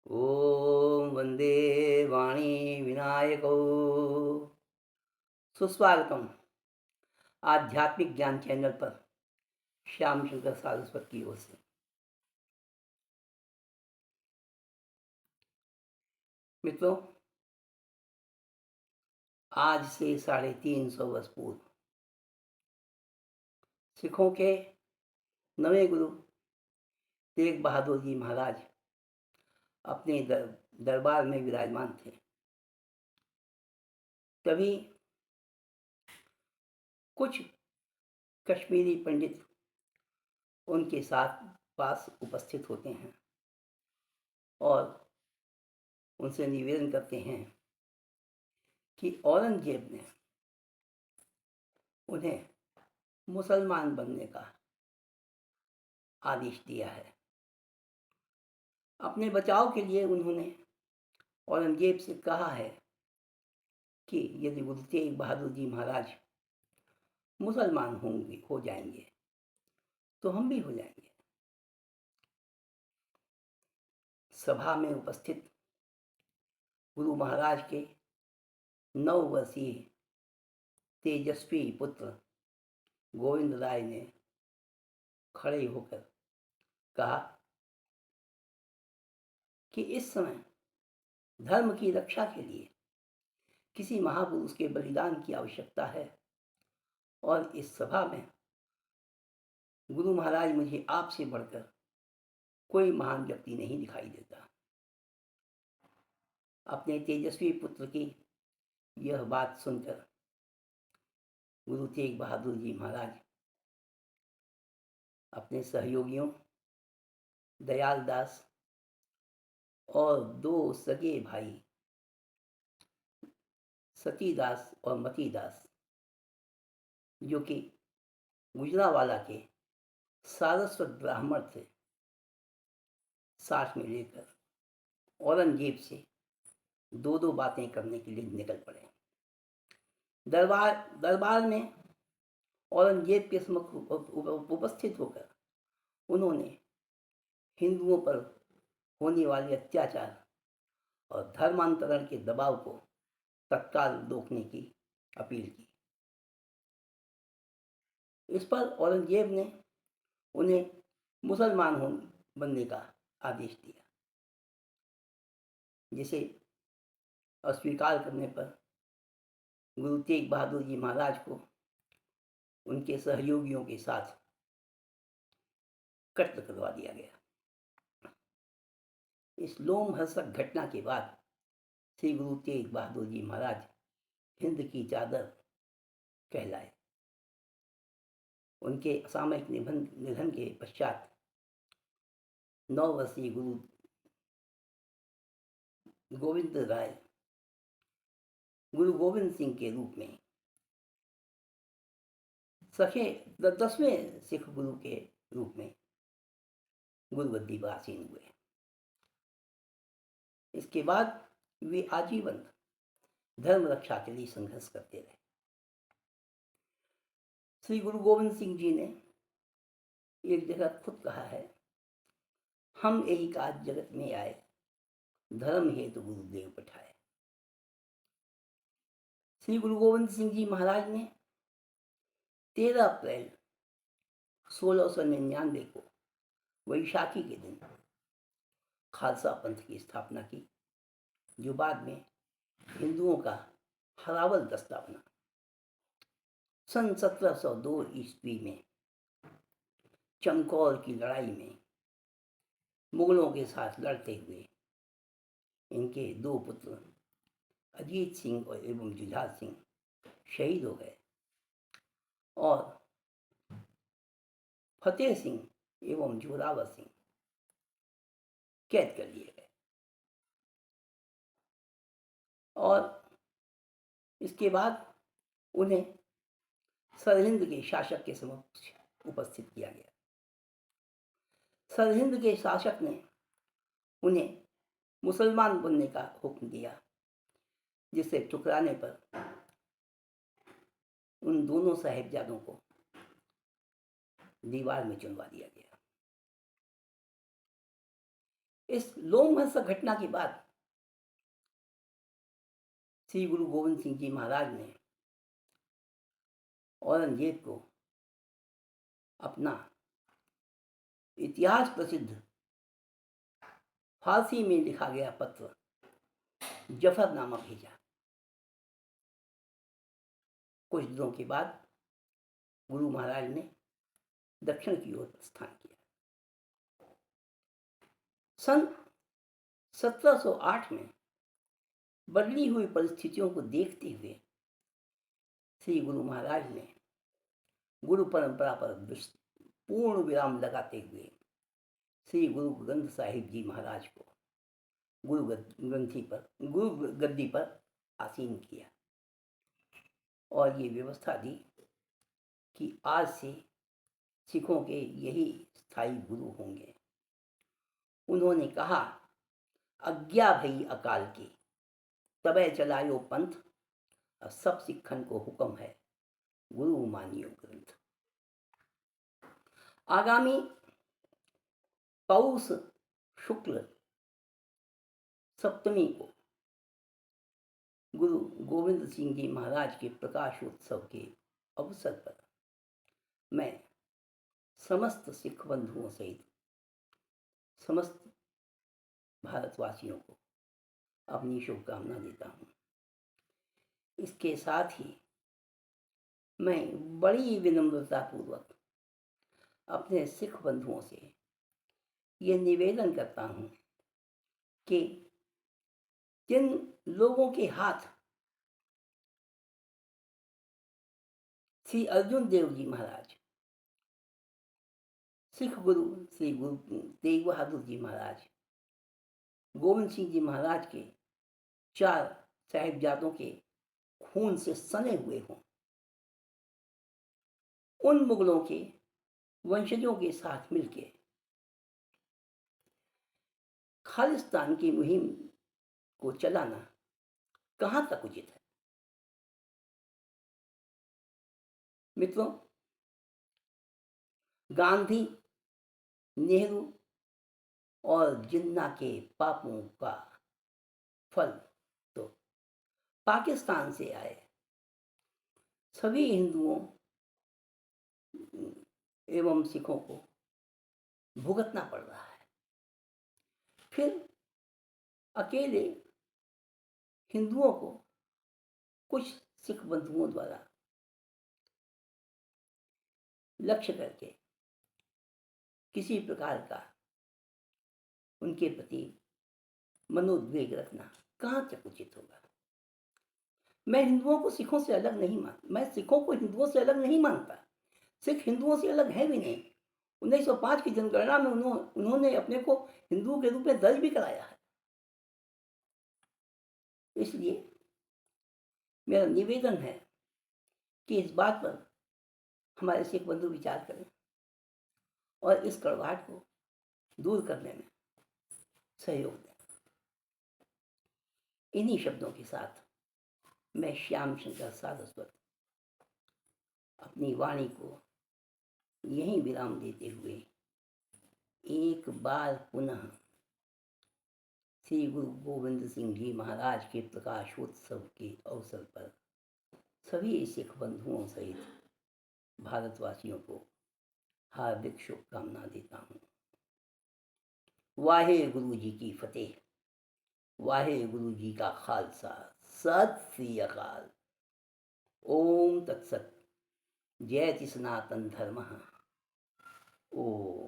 ओम वंदे वाणी विनायको। सुस्वागतम आध्यात्मिक ज्ञान चैनल पर श्याम शंकर सारस्वत की ओर से। मित्रों, आज से 350 वर्ष पूर्व सिखों के नवे गुरु तेग बहादुर जी महाराज अपने दरबार में विराजमान थे। तभी कुछ कश्मीरी पंडित उनके साथ पास उपस्थित होते हैं और उनसे निवेदन करते हैं कि औरंगजेब ने उन्हें मुसलमान बनने का आदेश दिया है। अपने बचाव के लिए उन्होंने औरंगजेब से कहा है कि यदि गुरु तेग बहादुर जी महाराज मुसलमान हो जाएंगे तो हम भी हो जाएंगे। सभा में उपस्थित गुरु महाराज के 9 वर्षीय तेजस्वी पुत्र गोविंद राय ने खड़े होकर कहा कि इस समय धर्म की रक्षा के लिए किसी महापुरुष के बलिदान की आवश्यकता है और इस सभा में गुरु महाराज मुझे आपसे बढ़कर कोई महान व्यक्ति नहीं दिखाई देता। अपने तेजस्वी पुत्र की यह बात सुनकर गुरु तेग बहादुर जी महाराज अपने सहयोगियों दयाल दास और 2 सगे भाई सतीदास और मतीदास, जो कि गुजरावाला के सारस्वत ब्राह्मण थे, साथ में लेकर औरंगजेब से 2 बातें करने के लिए निकल पड़े। दरबार में औरंगजेब के सम्मुख उपस्थित होकर उन्होंने हिंदुओं पर होने वाले अत्याचार और धर्मांतरण के दबाव को तत्काल रोकने की अपील की। इस पर औरंगजेब ने उन्हें मुसलमान बनने का आदेश दिया, जिसे अस्वीकार करने पर गुरु तेग बहादुर जी महाराज को उनके सहयोगियों के साथ कत्ल करवा दिया गया। इस लोमहर्षक घटना के बाद श्री गुरु तेग बहादुर जी महाराज हिंद की चादर कहलाए। उनके असामयिक निधन के पश्चात 9 वर्षीय गुरु गोविंद राय गुरु गोविंद सिंह के रूप में 10वें सिख गुरु के रूप में गुरुगद्दी पर आसीन हुए। इसके बाद वे आजीवन धर्म रक्षा के लिए संघर्ष करते रहे। श्री गुरु गोविंद सिंह जी ने एक जगह खुद कहा है, हम यही काज जगत में आए, धर्म हेतु गुरुदेव पठाए। श्री गुरु गोविंद सिंह जी महाराज ने 13 अप्रैल 1699 को वैशाखी के दिन खालसा पंथ की स्थापना की, जो बाद में हिंदुओं का हरावल दस्ता बना। सन 1702 ईस्वी में चमकौर की लड़ाई में मुगलों के साथ लड़ते हुए इनके 2 पुत्र अजीत सिंह और एवं जुझार सिंह शहीद हो गए और फतेह सिंह एवं जोरावर सिंह कैद कर लिए गए। और इसके बाद उन्हें सरहिंद के शासक के समक्ष उपस्थित किया गया। सरहिंद के शासक ने उन्हें मुसलमान बनने का हुक्म दिया, जिसे ठुकराने पर उन दोनों साहिबजादों को दीवार में चुनवा दिया गया। इस लोमहर्षक घटना के बाद श्री गुरु गोविंद सिंह जी महाराज ने औरंगजेब को अपना इतिहास प्रसिद्ध फारसी में लिखा गया पत्र जफरनामा भेजा। कुछ दिनों के बाद गुरु महाराज ने दक्षिण की ओर प्रस्थान किया। सन 1708 में बदली हुई परिस्थितियों को देखते हुए श्री गुरु महाराज ने गुरु परंपरा पर पूर्ण विराम लगाते हुए श्री गुरु ग्रंथ साहिब जी महाराज को गुरु गद्दी पर आसीन किया और ये व्यवस्था दी कि आज से सिखों के यही स्थायी गुरु होंगे। उन्होंने कहा, आज्ञा भई अकाल की, तबे चलायो पंथ, और सब सिखन को हुक्म है, गुरु मानियो ग्रंथ। आगामी पौष शुक्ल सप्तमी को गुरु गोविंद सिंह जी महाराज के प्रकाशोत्सव के अवसर पर मैं समस्त सिख बंधुओं सहित समस्त भारतवासियों को अपनी शुभकामना देता हूँ। इसके साथ ही मैं बड़ी विनम्रतापूर्वक अपने सिख बंधुओं से ये निवेदन करता हूँ कि जिन लोगों के हाथ श्री अर्जुन देव जी महाराज, सिख गुरु श्री गुरु तेग बहादुर जी महाराज, गोविंद सिंह जी महाराज के 4 साहिबजादों के खून से सने हुए हों, उन मुगलों के वंशजों के साथ मिलकर खालिस्तान की मुहिम को चलाना कहाँ तक उचित है। मित्रों, गांधी, नेहरू और जिन्ना के पापों का फल तो पाकिस्तान से आए सभी हिंदुओं एवं सिखों को भुगतना पड़ रहा है। फिर अकेले हिंदुओं को कुछ सिख बंधुओं द्वारा लक्ष्य करके किसी प्रकार का उनके प्रति मनोद्वेग रखना कहाँ तक उचित होगा। मैं हिंदुओं को सिखों से अलग नहीं मैं सिखों को हिंदुओं से अलग नहीं मानता। सिख हिंदुओं से अलग है भी नहीं। 1905 की जनगणना में उन्होंने अपने को हिंदुओं के रूप में दर्ज भी कराया है। इसलिए मेरा निवेदन है कि इस बात पर हमारे सिख बंधु विचार करें और इस कड़वाहट को दूर करने में सहयोग दें। इन्हीं शब्दों के साथ मैं श्याम शंकर सारस्वत अपनी वाणी को यहीं विराम देते हुए एक बार पुनः श्री गुरु गोविंद सिंह जी महाराज के प्रकाशोत्सव के अवसर पर सभी सिख बंधुओं सहित भारतवासियों को हार्दिक शुभकामना देता हूँ। वाहे गुरु जी की फतेह, वाहे गुरु जी का खालसा, सत श्री अकाल। ओम तत्सत। जयति सनातन धर्म। ओम।